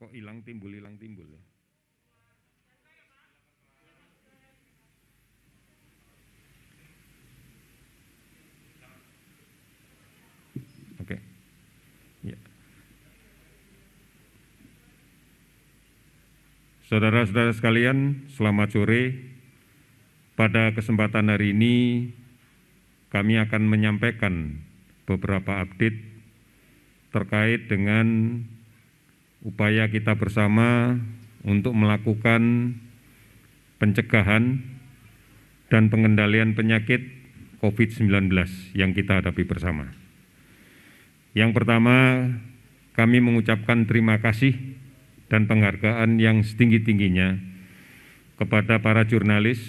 kok hilang timbul ya. Oke. Ya. Saudara-saudara sekalian, selamat sore. Pada kesempatan hari ini kami akan menyampaikan beberapa update terkait dengan upaya kita bersama untuk melakukan pencegahan dan pengendalian penyakit COVID-19 yang kita hadapi bersama. Yang pertama, kami mengucapkan terima kasih dan penghargaan yang setinggi-tingginya kepada para jurnalis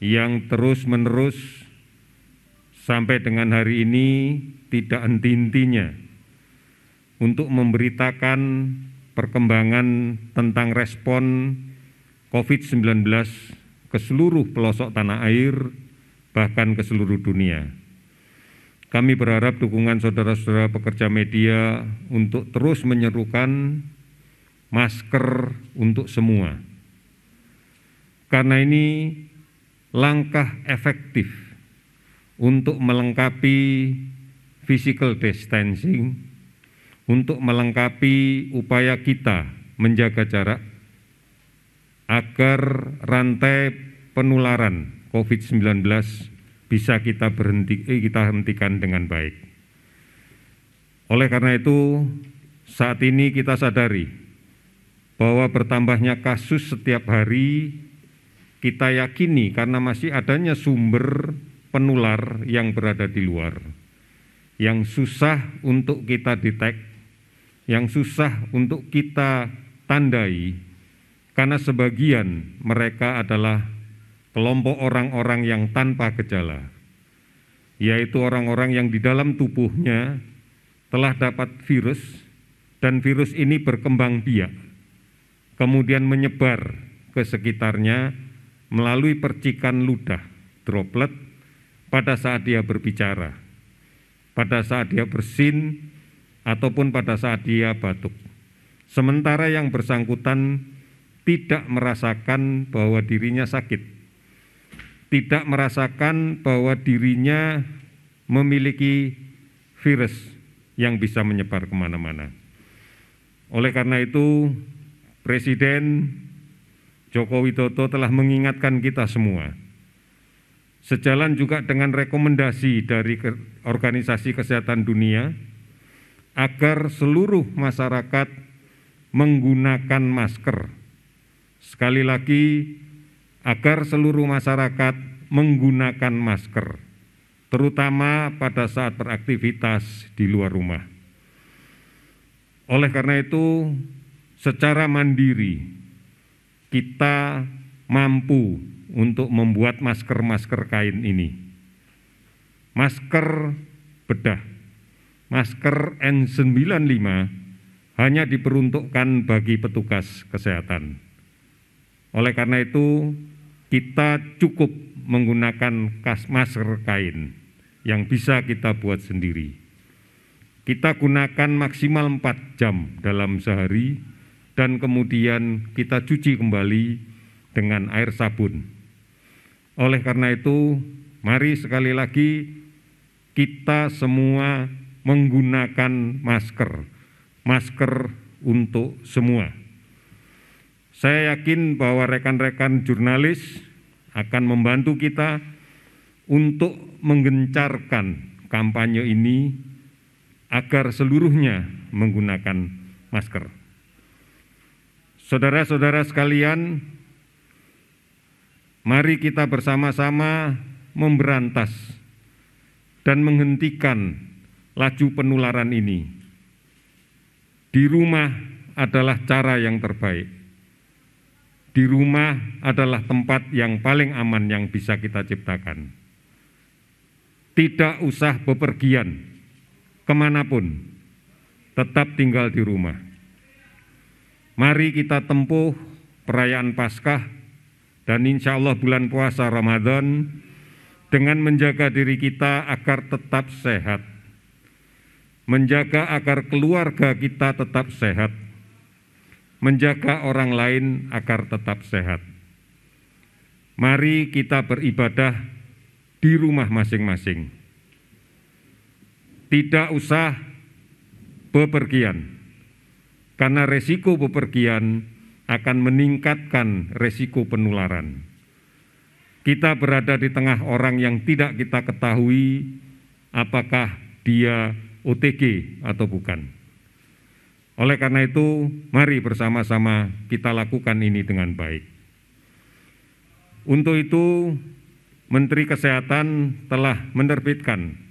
yang terus-menerus sampai dengan hari ini tidak henti-hentinya untuk memberitakan perkembangan tentang respon COVID-19 ke seluruh pelosok tanah air, bahkan ke seluruh dunia. Kami berharap dukungan saudara-saudara pekerja media untuk terus menyerukan masker untuk semua. Karena ini langkah efektif untuk melengkapi physical distancing, untuk melengkapi upaya kita menjaga jarak agar rantai penularan COVID-19 bisa kita hentikan dengan baik. Oleh karena itu, saat ini kita sadari bahwa bertambahnya kasus setiap hari kita yakini karena masih adanya sumber penular yang berada di luar, yang susah untuk kita detek, yang susah untuk kita tandai, karena sebagian mereka adalah kelompok orang-orang yang tanpa gejala, yaitu orang-orang yang di dalam tubuhnya telah dapat virus, dan virus ini berkembang biak, kemudian menyebar ke sekitarnya melalui percikan ludah, droplet, pada saat dia berbicara, pada saat dia bersin, ataupun pada saat dia batuk. Sementara yang bersangkutan tidak merasakan bahwa dirinya sakit, tidak merasakan bahwa dirinya memiliki virus yang bisa menyebar kemana-mana. Oleh karena itu, Presiden Joko Widodo telah mengingatkan kita semua, sejalan juga dengan rekomendasi dari Organisasi Kesehatan Dunia, agar seluruh masyarakat menggunakan masker. Sekali lagi, agar seluruh masyarakat menggunakan masker, terutama pada saat beraktivitas di luar rumah. Oleh karena itu, secara mandiri, kita mampu untuk membuat masker-masker kain ini. Masker bedah, masker N95 hanya diperuntukkan bagi petugas kesehatan. Oleh karena itu, kita cukup menggunakan masker kain yang bisa kita buat sendiri. Kita gunakan maksimal 4 jam dalam sehari, dan kemudian kita cuci kembali dengan air sabun. Oleh karena itu, mari sekali lagi kita semua menggunakan masker untuk semua. Saya yakin bahwa rekan-rekan jurnalis akan membantu kita untuk menggencarkan kampanye ini agar seluruhnya menggunakan masker. Saudara-saudara sekalian, mari kita bersama-sama memberantas dan menghentikan laju penularan ini. Di rumah adalah cara yang terbaik. Di rumah adalah tempat yang paling aman yang bisa kita ciptakan. Tidak usah bepergian kemanapun, tetap tinggal di rumah. Mari kita tempuh perayaan Paskah dan insya Allah bulan puasa Ramadan dengan menjaga diri kita agar tetap sehat, menjaga agar keluarga kita tetap sehat, menjaga orang lain agar tetap sehat. Mari kita beribadah di rumah masing-masing. Tidak usah bepergian, karena resiko bepergian akan meningkatkan resiko penularan. Kita berada di tengah orang yang tidak kita ketahui apakah dia OTG atau bukan. Oleh karena itu, mari bersama-sama kita lakukan ini dengan baik. Untuk itu, Menteri Kesehatan telah menerbitkan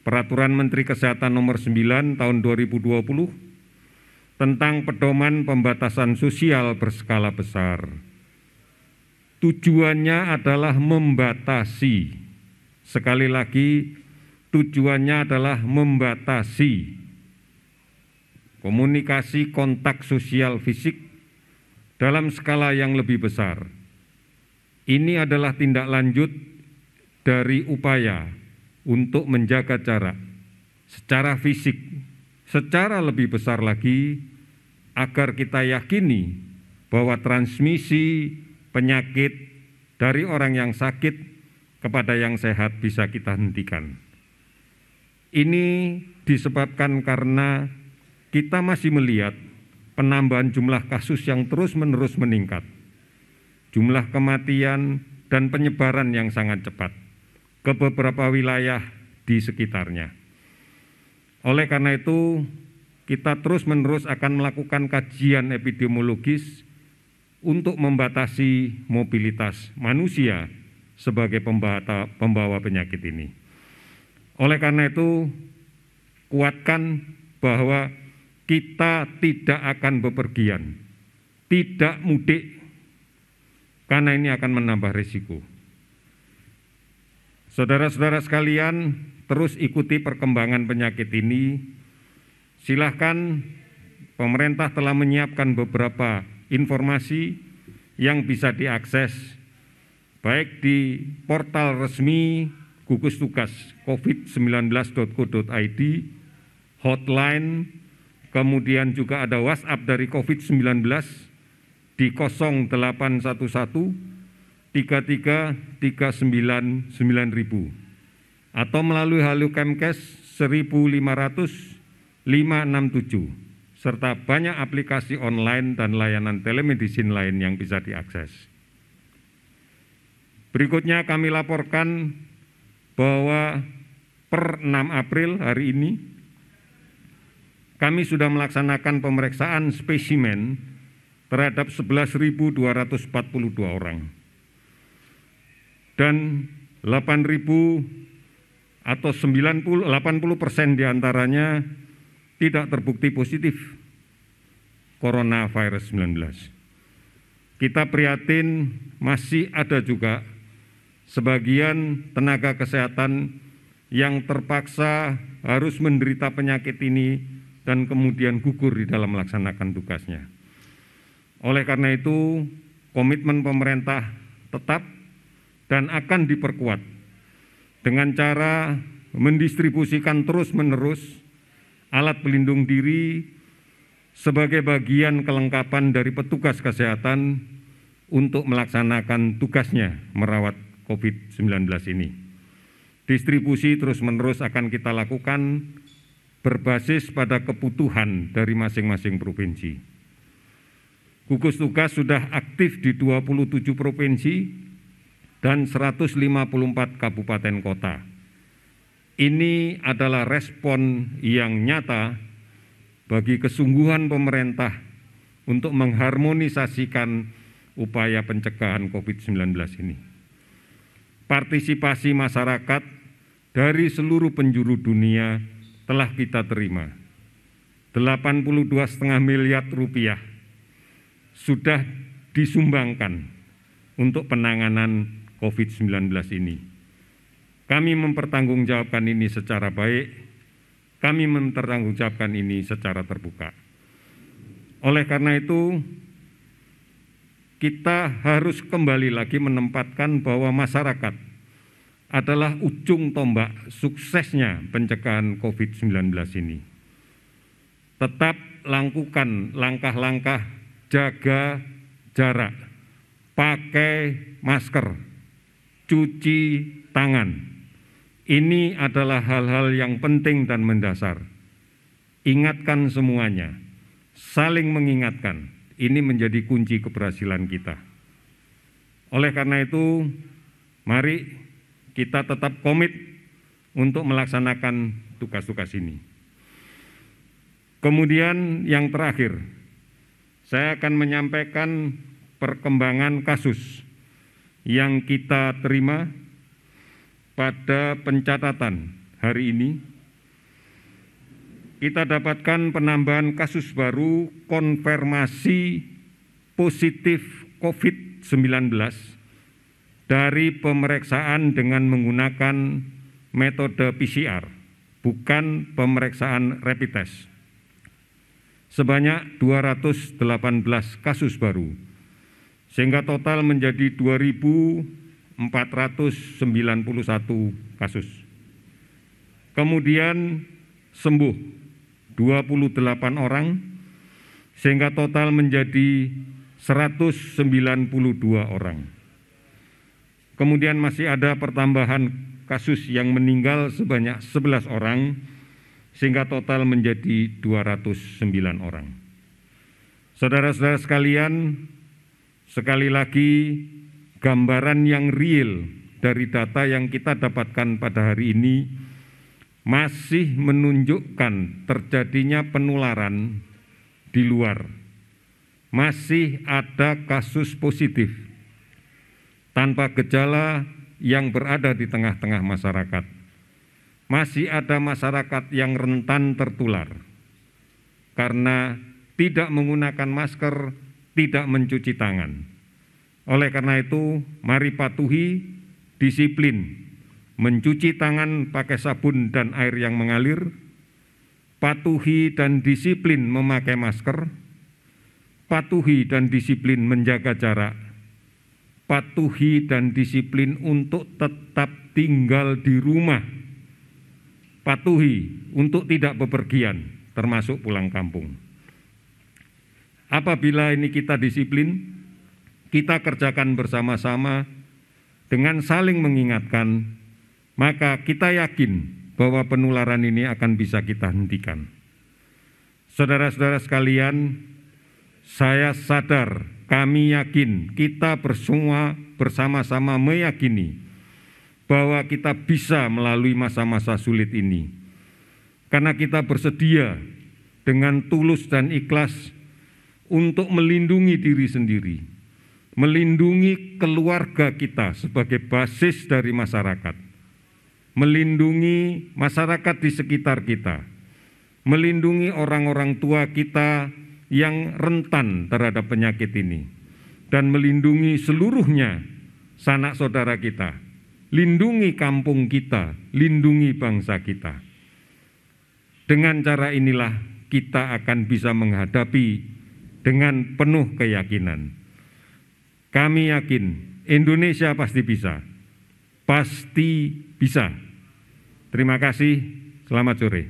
Peraturan Menteri Kesehatan Nomor 9 Tahun 2020 tentang pedoman pembatasan sosial berskala besar. Tujuannya adalah membatasi, sekali lagi tujuannya adalah membatasi komunikasi kontak sosial fisik dalam skala yang lebih besar. Ini adalah tindak lanjut dari upaya untuk menjaga jarak secara fisik, secara lebih besar lagi, agar kita yakini bahwa transmisi penyakit dari orang yang sakit kepada yang sehat bisa kita hentikan. Ini disebabkan karena kita masih melihat penambahan jumlah kasus yang terus-menerus meningkat, jumlah kematian dan penyebaran yang sangat cepat ke beberapa wilayah di sekitarnya. Oleh karena itu, kita terus-menerus akan melakukan kajian epidemiologis untuk membatasi mobilitas manusia sebagai pembawa penyakit ini. Oleh karena itu, kuatkan bahwa kita tidak akan bepergian, tidak mudik, karena ini akan menambah risiko. Saudara-saudara sekalian, terus ikuti perkembangan penyakit ini. Silahkan, pemerintah telah menyiapkan beberapa informasi yang bisa diakses baik di portal resmi gugus tugas covid19.go.id, hotline, kemudian juga ada WhatsApp dari COVID-19 di 0811 33 399 9000 atau melalui Halo Kemkes 1500 567 serta banyak aplikasi online dan layanan telemedicine lain yang bisa diakses. Berikutnya kami laporkan bahwa per 6 April hari ini kami sudah melaksanakan pemeriksaan spesimen terhadap 11.242 orang dan 8.000 atau 80% diantaranya tidak terbukti positif coronavirus 19. Kita prihatin masih ada juga sebagian tenaga kesehatan yang terpaksa harus menderita penyakit ini dan kemudian gugur di dalam melaksanakan tugasnya. Oleh karena itu, komitmen pemerintah tetap dan akan diperkuat dengan cara mendistribusikan terus-menerus alat pelindung diri sebagai bagian kelengkapan dari petugas kesehatan untuk melaksanakan tugasnya merawat COVID-19 ini. Distribusi terus-menerus akan kita lakukan berbasis pada kebutuhan dari masing-masing provinsi. Gugus tugas sudah aktif di 27 provinsi dan 154 kabupaten kota. Ini adalah respon yang nyata bagi kesungguhan pemerintah untuk mengharmonisasikan upaya pencegahan COVID-19 ini. Partisipasi masyarakat dari seluruh penjuru dunia telah kita terima. 82,5 miliar rupiah sudah disumbangkan untuk penanganan COVID-19 ini. Kami mempertanggungjawabkan ini secara baik, kami mempertanggungjawabkan ini secara terbuka. Oleh karena itu, kita harus kembali lagi menempatkan bahwa masyarakat adalah ujung tombak suksesnya pencegahan COVID-19 ini. Tetap lakukan langkah-langkah jaga jarak, pakai masker, cuci tangan. Ini adalah hal-hal yang penting dan mendasar. Ingatkan semuanya, saling mengingatkan. Ini menjadi kunci keberhasilan kita. Oleh karena itu, mari kita tetap komit untuk melaksanakan tugas-tugas ini. Kemudian yang terakhir, saya akan menyampaikan perkembangan kasus yang kita terima pada pencatatan hari ini. Kita dapatkan penambahan kasus baru konfirmasi positif COVID-19 dari pemeriksaan dengan menggunakan metode PCR, bukan pemeriksaan rapid test. Sebanyak 218 kasus baru, sehingga total menjadi 2.491 kasus. Kemudian sembuh 28 orang, sehingga total menjadi 192 orang. Kemudian masih ada pertambahan kasus yang meninggal sebanyak 11 orang, sehingga total menjadi 209 orang. Saudara-saudara sekalian, sekali lagi gambaran yang real dari data yang kita dapatkan pada hari ini masih menunjukkan terjadinya penularan di luar. Masih ada kasus positif tanpa gejala yang berada di tengah-tengah masyarakat. Masih ada masyarakat yang rentan tertular karena tidak menggunakan masker, tidak mencuci tangan. Oleh karena itu, mari patuhi disiplin mencuci tangan pakai sabun dan air yang mengalir, patuhi dan disiplin memakai masker, patuhi dan disiplin menjaga jarak, patuhi dan disiplin untuk tetap tinggal di rumah, patuhi untuk tidak bepergian, termasuk pulang kampung. Apabila ini kita disiplin, kita kerjakan bersama-sama dengan saling mengingatkan, maka kita yakin bahwa penularan ini akan bisa kita hentikan. Saudara-saudara sekalian, saya sadar, kami yakin, kita bersama bersama-sama meyakini bahwa kita bisa melalui masa-masa sulit ini. Karena kita bersedia dengan tulus dan ikhlas untuk melindungi diri sendiri, melindungi keluarga kita sebagai basis dari masyarakat, melindungi masyarakat di sekitar kita, melindungi orang-orang tua kita yang rentan terhadap penyakit ini, dan melindungi seluruhnya sanak saudara kita, lindungi kampung kita, lindungi bangsa kita. Dengan cara inilah kita akan bisa menghadapi dengan penuh keyakinan. Kami yakin Indonesia pasti bisa, pasti bisa. Terima kasih, selamat sore.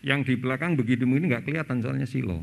Yang di belakang begitu ini nggak kelihatan soalnya silo.